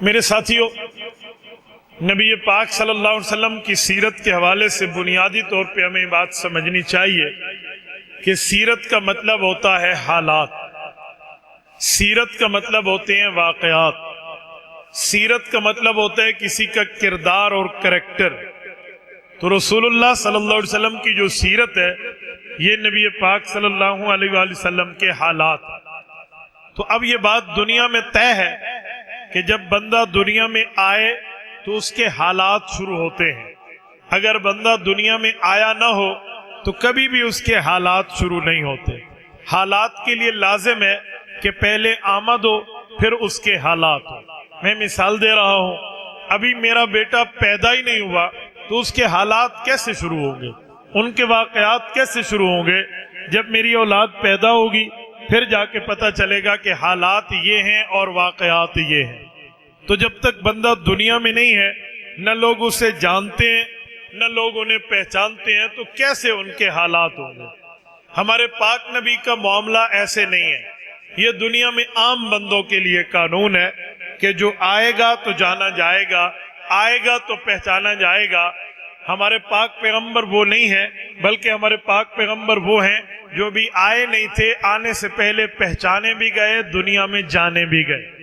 میرے ساتھیوں، نبی پاک صلی اللہ علیہ وسلم کی سیرت کے حوالے سے بنیادی طور پہ ہمیں بات سمجھنی چاہیے کہ سیرت کا مطلب ہوتا ہے حالات، سیرت کا مطلب ہوتے ہیں واقعات، سیرت کا مطلب ہوتا ہے کسی کا کردار اور کریکٹر۔ تو رسول اللہ صلی اللہ علیہ وسلم کی جو سیرت ہے یہ نبی پاک صلی اللہ علیہ وآلہ وسلم کے حالات۔ تو اب یہ بات دنیا میں طے ہے کہ جب بندہ دنیا میں آئے تو اس کے حالات شروع ہوتے ہیں، اگر بندہ دنیا میں آیا نہ ہو تو کبھی بھی اس کے حالات شروع نہیں ہوتے۔ حالات کے لیے لازم ہے کہ پہلے آمد ہو پھر اس کے حالات ہو۔ میں مثال دے رہا ہوں، ابھی میرا بیٹا پیدا ہی نہیں ہوا تو اس کے حالات کیسے شروع ہوں گے، ان کے واقعات کیسے شروع ہوں گے؟ جب میری اولاد پیدا ہوگی پھر جا کے پتہ چلے گا کہ حالات یہ ہیں اور واقعات یہ ہیں۔ تو جب تک بندہ دنیا میں نہیں ہے، نہ لوگ اسے جانتے ہیں نہ لوگ انہیں پہچانتے ہیں، تو کیسے ان کے حالات ہوں گے؟ ہمارے پاک نبی کا معاملہ ایسے نہیں ہے۔ یہ دنیا میں عام بندوں کے لیے قانون ہے کہ جو آئے گا تو جانا جائے گا، آئے گا تو پہچانا جائے گا۔ ہمارے پاک پیغمبر وہ نہیں ہے، بلکہ ہمارے پاک پیغمبر وہ ہیں جو بھی آئے نہیں تھے، آنے سے پہلے پہچانے بھی گئے، دنیا میں جانے بھی گئے۔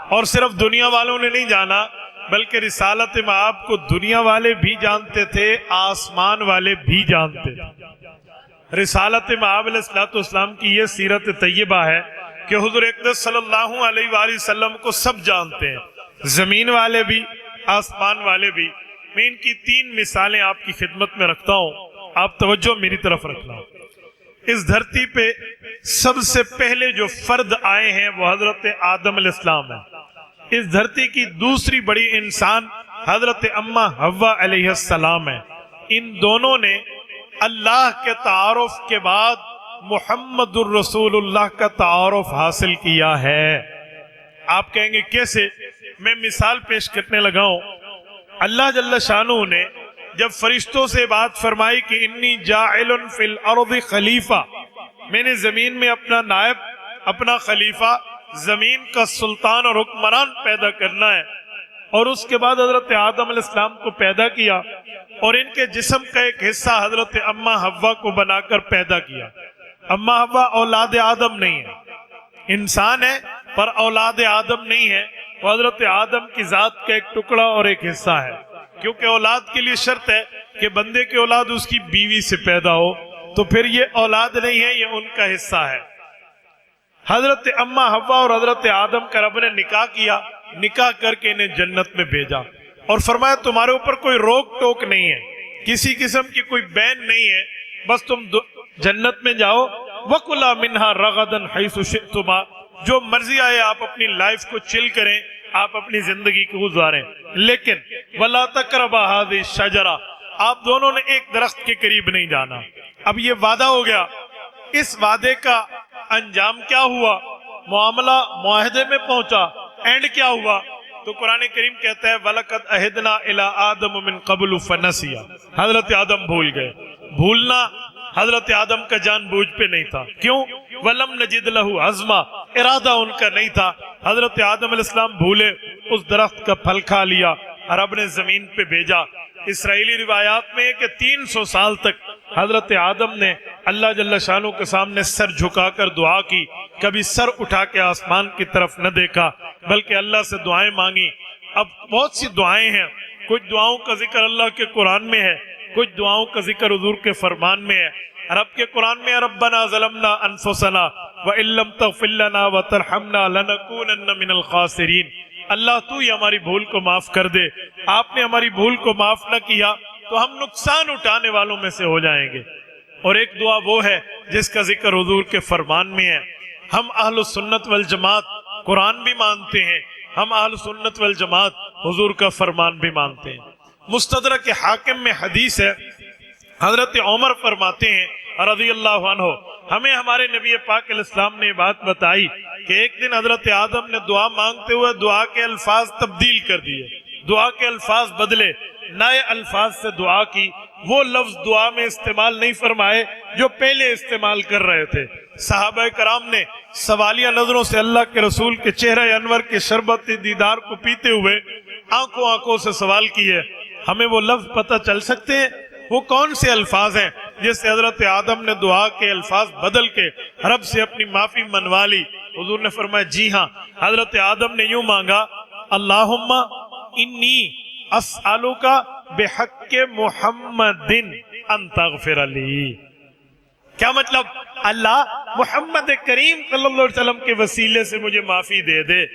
اور صرف دنیا والوں نے نہیں جانا بلکہ رسالت مآب کو دنیا والے بھی جانتے تھے، آسمان والے بھی جانتے تھے۔ رسالت مآب علیہ السلام کی یہ سیرت طیبہ ہے کہ حضور اقدس صلی اللہ علیہ وآلہ وسلم کو سب جانتے ہیں، زمین والے بھی آسمان والے بھی۔ میں ان کی 3 مثالیں آپ کی خدمت میں رکھتا ہوں، آپ توجہ میری طرف رکھنا۔ اس دھرتی پہ سب سے پہلے جو فرد آئے ہیں وہ حضرت آدم علیہ السلام ہے۔ اس دھرتی کی دوسری بڑی انسان حضرت اماں حوا علیہ السلام ہے۔ ان دونوں نے اللہ کے تعارف کے بعد محمد الرسول اللہ کا تعارف حاصل کیا ہے۔ آپ کہیں گے کیسے؟ میں مثال پیش کرنے لگا ہوں۔ اللہ جل شانہ نے جب فرشتوں سے بات فرمائی کہ انی جاعل فی الارض خلیفہ، میں نے زمین میں اپنا نائب، اپنا خلیفہ، زمین کا سلطان اور حکمران پیدا کرنا ہے، اور اس کے بعد حضرت آدم علیہ السلام کو پیدا کیا اور ان کے جسم کا ایک حصہ حضرت اماں حوا کو بنا کر پیدا کیا۔ اماں حوا اولاد آدم نہیں ہے، انسان ہے پر اولاد آدم نہیں ہے، وہ حضرت آدم کی ذات کا ایک ٹکڑا اور ایک حصہ ہے، کیونکہ اولاد کے لیے شرط ہے کہ بندے کی اولاد اس کی بیوی سے پیدا ہو، تو پھر یہ اولاد نہیں ہے، یہ ان کا حصہ ہے۔ حضرت اماں حوا اور حضرت آدم کا رب نے نکاح کیا، نکاح کر کے انہیں جنت میں بھیجا اور فرمایا تمہارے اوپر کوئی روک ٹوک نہیں ہے، کسی قسم کی کوئی بین نہیں ہے، بس تم جنت میں جاؤ، وَكُلَا مِنْهَا رَغَدًا حَيْثُ شِئْتُمَا، جو مرضی آئے آپ اپنی لائف کو چل کریں، آپ اپنی زندگی کو گزاریں، لیکن وَلَا تَقْرَبَا هَذِهِ الشَّجَرَةَ، آپ دونوں نے ایک درخت کے قریب نہیں جانا۔ اب یہ وعدہ ہو گیا، اس وعدے کا انجام کیا ہوا؟ معاملہ معاہدے میں پہنچا، اینڈ کیا ہوا؟ تو قرآن کریم کہتا ہے وَلَقَدْ أَهِدْنَا إِلَىٰ آدَمَ مِنْ قَبْلُ فَنَسِيَ، حضرت آدم بھول گئے۔ بھولنا حضرت آدم کا جان بوجھ پہ نہیں تھا، کیوں؟ وَلَمْ نَجِدْ لَهُ عَزْمًا، ارادہ ان کا نہیں تھا۔ حضرت آدم علیہ السلام بھولے، اس درخت کا پھل کھا لیا، رب نے زمین پہ بھیجا۔ اسرائیلی روایات میں ہے کہ 300 سال تک حضرت آدم نے اللہ جل شانہ کے سامنے سر جھکا کر دعا کی، کبھی سر اٹھا کے آسمان کی طرف نہ دیکھا، بلکہ اللہ سے دعائیں مانگی۔ اب بہت سی دعائیں ہیں، کچھ دعاؤں کا ذکر اللہ کے قرآن میں ہے، کچھ دعاؤں کا ذکر حضور کے فرمان میں ہے۔ رب کے قرآن میں ربنا ظلمنا انفسنا وَإِن لَّمْ تَغْفِرْ لَنَا وَتَرْحَمْنَا لَنَكُونَنَّ مِنَ الْخَاسِرِينَ، اللہ تو ہی ہماری بھول کو معاف کر دے، آپ نے ہماری بھول کو معاف نہ کیا تو ہم نقصان اٹھانے والوں میں سے ہو جائیں گے۔ اور ایک دعا وہ ہے جس کا ذکر حضور کے فرمان میں ہے۔ ہم اہل سنت والجماعت قرآن بھی مانتے ہیں، ہم اہل سنت والجماعت حضور کا فرمان بھی مانتے ہیں۔ مستدرک حاکم میں حدیث ہے، حضرت عمر فرماتے ہیں رضی اللہ عنہ، ہمیں ہمارے نبی پاک علیہ السلام نے بات بتائی کہ ایک دن حضرت آدم نے دعا مانگتے ہوئے دعا کے الفاظ تبدیل کر دیے، دعا کے الفاظ بدلے، نئے الفاظ سے دعا کی، وہ لفظ دعا میں استعمال نہیں فرمائے جو پہلے استعمال کر رہے تھے۔ صحابہ کرام نے سوالیہ نظروں سے اللہ کے رسول کے چہرہ انور کے شربت دیدار کو پیتے ہوئے آنکھوں سے سوال کیے، ہمیں وہ لفظ پتہ چل سکتے ہیں؟ وہ کون سے الفاظ ہیں جس سے حضرت آدم نے دعا کے الفاظ بدل کے رب سے اپنی معافی منوا لی؟ حضور نے فرمایا جی ہاں، حضرت آدم نے یوں مانگا، اللہم انی اسألک بحق محمد ان تغفر لی۔ کیا مطلب؟ اللہ محمد کریم صلی اللہ علیہ وسلم کے وسیلے سے مجھے معافی دے دے۔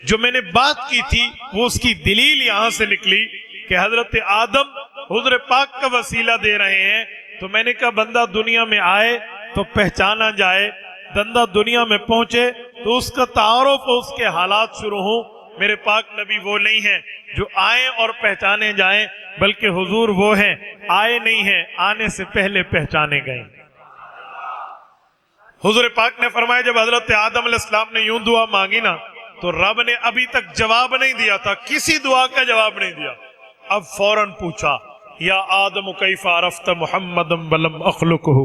جو میں نے بات کی تھی وہ اس کی دلیل یہاں سے نکلی کہ حضرت آدم حضور پاک کا وسیلہ دے رہے ہیں، تو میں نے کہا بندہ دنیا میں آئے تو پہچانا جائے، بندہ دنیا میں پہنچے تو اس کا تعارف اور اس کے حالات شروع ہوں۔ میرے پاک نبی وہ نہیں ہیں جو آئیں اور پہچانے جائیں، بلکہ حضور وہ ہیں آئے نہیں ہیں، آنے سے پہلے پہچانے گئے۔ حضور پاک نے فرمایا جب حضرت آدم علیہ السلام نے یوں دعا مانگی نا تو رب نے ابھی تک جواب نہیں دیا تھا، کسی دعا کا جواب نہیں دیا، اب فوراً پوچھا یا آدم کیف عرفت محمدم ولم اخلقہ،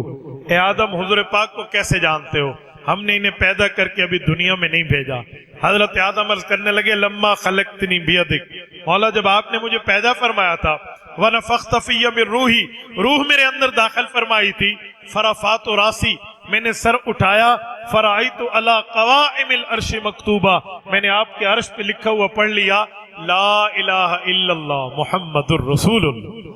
اے آدم حضور پاک کو کیسے جانتے ہو؟ ہم نے انہیں پیدا کر کے ابھی دنیا میں نہیں بھیجا۔ حضرت آدم عرض کرنے لگے لما خلقتنی بیدک، مولا جب آپ نے مجھے پیدا فرمایا تھا، ونفخت فی من روحی، روح میرے اندر داخل فرمائی تھی، فرفعت راسی، میں نے سر اٹھایا، فرأیت علی قوائم العرش مکتوبہ، میں نے آپ کے عرش پہ لکھا ہوا پڑھ لیا لا الہ الا اللہ محمد الرسول اللہ،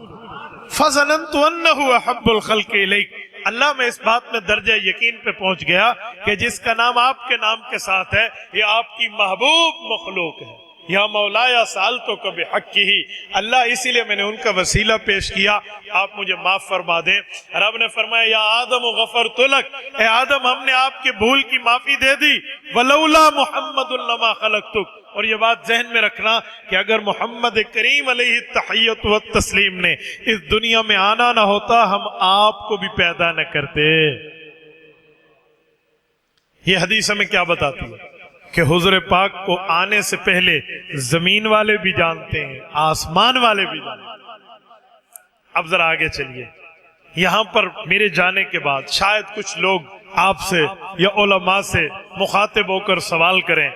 فظننت انہ احب الخلق الیک، اللہ میں اس بات میں درجہ یقین پہ پہنچ گیا کہ جس کا نام آپ کے نام کے ساتھ ہے یہ آپ کی محبوب مخلوق ہے۔ یا مولایا سألتک بحقہ، اللہ اسی لیے میں نے ان کا وسیلہ پیش کیا، آپ مجھے معاف فرما دیں۔ رب نے فرمایا یا آدم غفرت لک، اے آدم ہم نے آپ کے بھول کی معافی دے دی، ولولا محمد لما خلقتک، اور یہ بات ذہن میں رکھنا کہ اگر محمد کریم علیہ التحیۃ والتسلیم نے اس دنیا میں آنا نہ ہوتا ہم آپ کو بھی پیدا نہ کرتے۔ یہ حدیث ہمیں کیا بتاتی ہے کہ حضور پاک کو آنے سے پہلے زمین والے بھی جانتے ہیں، آسمان والے بھی جانتے ہیں۔ اب ذرا آگے چلیے، یہاں پر میرے جانے کے بعد شاید کچھ لوگ آپ سے یا علماء سے مخاطب ہو کر سوال کریں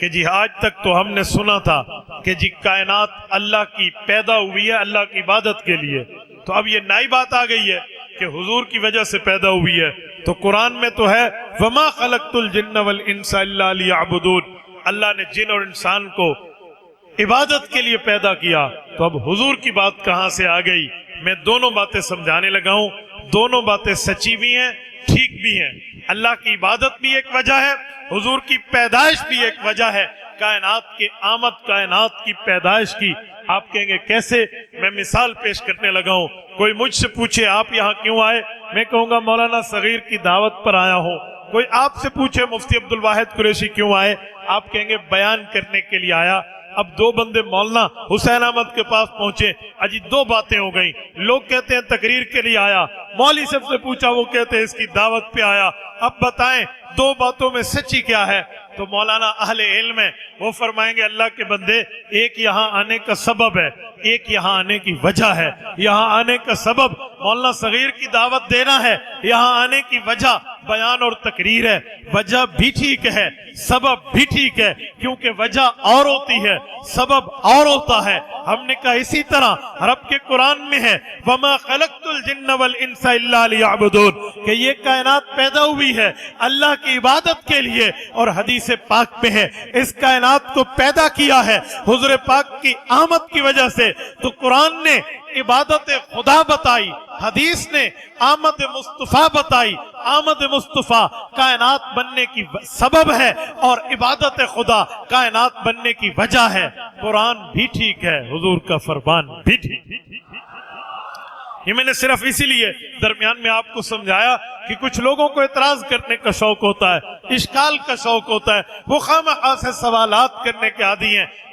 کہ جی آج تک تو ہم نے سنا تھا کہ جی کائنات اللہ کی پیدا ہوئی ہے اللہ کی عبادت کے لیے، تو اب یہ نئی بات آ گئی ہے کہ حضور کی وجہ سے پیدا ہوئی ہے۔ تو قرآن میں تو ہے وَمَا خَلَقْتُ الْجِنَّ وَالْإِنسَ إِلَّا لِيَعْبُدُونَ، اللہ نے جن اور انسان کو عبادت کے لیے پیدا کیا، تو اب حضور کی بات کہاں سے آ گئی؟ میں دونوں باتیں سمجھانے لگا ہوں، دونوں باتیں سچی بھی ہیں ٹھیک بھی ہیں۔ اللہ کی عبادت بھی ایک وجہ ہے، حضور کی پیدائش بھی ایک وجہ ہے، کائنات کی آمد کائنات کی پیدائش کی۔ آپ کہیں گے کیسے؟ میں مثال پیش کرنے لگا ہوں۔ کوئی مجھ سے پوچھے آپ یہاں کیوں آئے، میں کہوں گا مولانا صغیر کی دعوت پر آیا ہوں۔ کوئی آپ سے پوچھے مفتی عبدالواحد قریشی کیوں آئے، آپ کہیں گے بیان کرنے کے لیے آیا۔ اب دو بندے مولانا حسین احمد کے پاس پہنچے، اجی دو باتیں ہو گئیں، لوگ کہتے ہیں تقریر کے لیے آیا، مولوی صاحب سے پوچھا وہ کہتے ہیں اس کی دعوت پہ آیا۔ اب بتائیں دو باتوں میں سچی کیا ہے؟ تو مولانا اہل علم ہے، وہ فرمائیں گے اللہ کے بندے ایک یہاں آنے کا سبب ہے، ایک یہاں آنے کی وجہ ہے۔ یہاں آنے کا سبب مولانا صغیر کی دعوت دینا ہے، یہاں آنے کی وجہ بیان اور تقریر ہے۔ وجہ بھی ٹھیک ہے، سبب بھی ٹھیک ہے، کیونکہ وجہ اور ہوتی ہے سبب اور ہوتا ہے۔ ہم نے کہا اسی طرح رب کے قرآن میں ہے وَمَا خَلَقْتُ الْجِنَّ وَالْإِنسَ إِلَّا لِيَعْبُدُونَ، کہ یہ کائنات پیدا ہوئی ہے اللہ کی عبادت کے لیے، اور حدیث پاک میں ہے اس کائنات کو پیدا کیا ہے حضور پاک کی آمد کی وجہ سے۔ تو قرآن نے عبادت خدا بتائی، حدیث نے آمد مصطفیٰ بتائی۔ آمد مصطفیٰ کائنات بننے کی سبب ہے اور عبادت خدا کائنات بننے کی وجہ ہے۔ قرآن بھی ٹھیک ہے، حضور کا فرمان بھی ٹھیک ہے۔ یہ میں نے صرف اسی لیے درمیان میں آپ کو سمجھایا کہ کچھ لوگوں کو اعتراض کرنے کا شوق ہوتا ہے، اشکال کا شوق ہوتا ہے، وہ خواہ مخواہ سے سوالات کرنے کے عادی ہیں۔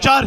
4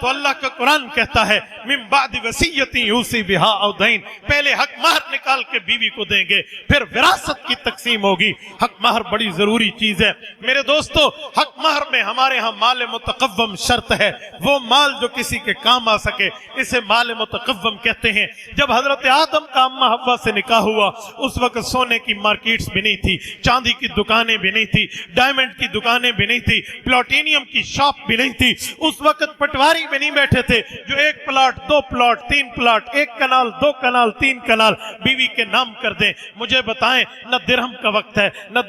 تو اللہ کا قرآن کہتا ہے من بعد وصیت یوصی بہا او دین، پہلے حق مہر نکال کے بیوی کو دیں گے، پھر وراثت کی تقسیم ہوگی۔ حق مہر بڑی ضروری چیز ہے میرے دوستو۔ حق مہر میں ہمارے ہاں مال متقوم شرط ہے، وہ مال جو کسی کے کام آ سکے اسے مال متقوم کہتے ہیں۔ جب حضرت آدم کا اماں حوا سے نکاح ہوا اس وقت سونے کی مارکیٹس بھی نہیں تھی، چاندی کی دکانیں بھی نہیں تھی، ڈائمنڈ کی دکانیں بھی نہیں تھی، پلاٹینیم کی شاپ بھی نہیں تھی۔ اس وقت پٹواری بھی نہیں بیٹھے تھے جو 1 پلاٹ 2 پلاٹ 3 پلاٹ 1 کنال 2 کنال 3 کنال بیوی کے نام کر دیں۔ مجھے بتائیں، نہ درہم کا وقت ہے، نہ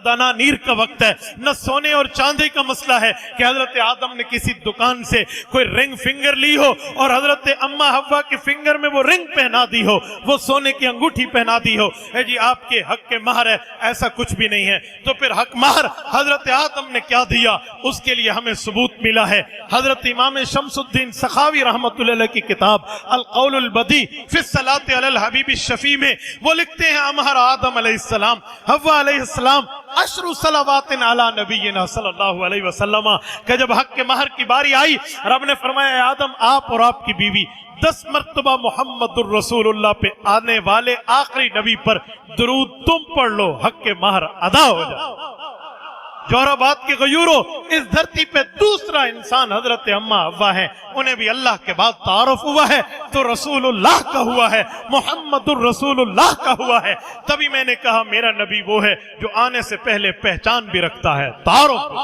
دنانیر کا وقت ہے، نہ سونے اور چاندی کا مسئلہ ہے کہ حضرت آدم نے کسی دکان سے کوئی رنگ فنگر لی ہو اور حضرت اماں حوا کے فنگر میں وہ رنگ پہنا دی ہو، وہ سونے کی انگوٹھی پہنا دی ہو، اے جی آپ کے حق کے مہر ہے، ایسا کچھ بھی نہیں ہے۔ تو پھر حق مہر حضرت آدم نے کیا دیا اس کے لیے ہمیں ثبوت ملا ہے۔ حضرت امام شمس الدین سخاوی رحمۃ اللہ علیہ کی کتاب القول البدیع فی الصلاۃ علی الحبیب الشفیع میں وہ لکھتے ہیں امہر آدم علیہ السلام حوا علیہ السلام 10 صلوات علی نبینا صلی اللہ علیہ وسلم کہ جب حق کے مہر کی باری آئی رب نے فرمایا اے آدم آپ اور آپ کی بیوی 10 مرتبہ محمد الرسول اللہ پہ آنے والے آخری نبی پر درود تم پڑھ لو، حق کے مہر ادا ہو جائے۔ جوہرآباد کے غیوروں، اس دھرتی پہ دوسرا انسان حضرت اماں حوا ہے، انہیں بھی اللہ کے بعد تعارف ہوا ہے تو رسول اللہ کا ہوا ہے، محمد الرسول اللہ کا ہوا ہے۔ تبھی میں نے کہا میرا نبی وہ ہے جو آنے سے پہلے پہچان بھی رکھتا ہے، تعارف بھی۔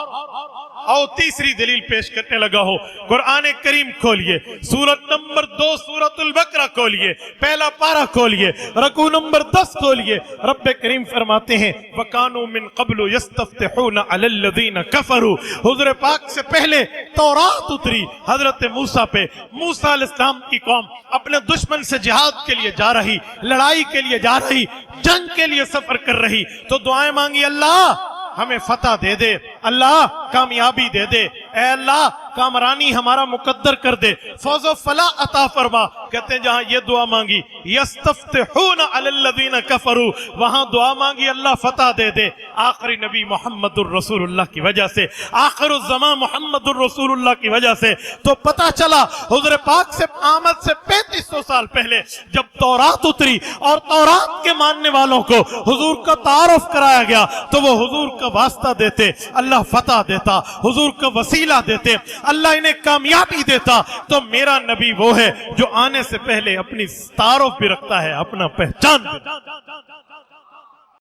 اور تیسری دلیل پیش کرنے لگا ہو، قرآن کریم کھولیے، سورت نمبر 2 سورت البقرہ کھولیے، پہلا پارہ کھولیے، رکوع نمبر 10 کھولیے۔ رب کریم فرماتے ہیں وَكَانُوا مِن قَبْلُ يَسْتَفْتِحُونَ عَلَى الَّذِينَ كَفَرُوا۔ حضور پاک سے پہلے تورات اتری حضرت موسیٰ پہ، موسیٰ علیہ السلام کی قوم اپنے دشمن سے جہاد کے لیے جا رہی، لڑائی کے لیے جا رہی، جنگ کے لیے سفر کر رہی تو دعائیں مانگی، اللہ ہمیں فتح دے دے، اللہ کامیابی دے دے، اے اللہ کامرانی ہمارا مقدر کر دے، فوز و فلاح عطا فرما۔ کہتے ہیں جہاں یہ دعا مانگی یستفتحون علی الذین کفروا، وہاں دعا مانگی اللہ فتح دے دے۔ آخری نبی محمد الرسول اللہ کی وجہ سے، آخر الزمان محمد الرسول اللہ کی وجہ سے تو پتہ چلا حضور پاک سے آمد سے 3500 سال پہلے جب تورات اتری اور تورات کے ماننے والوں کو حضور کا تعارف کرایا گیا تو وہ حضور کا واسطہ دیتے، اللہ فتح دیتا، حضور کا وسیلہ دیتے، اللہ انہیں کامیابی دیتا۔ تو میرا نبی وہ ہے جو آنے سے پہلے اپنی تعارف بھی رکھتا ہے، اپنا پہچان بھی۔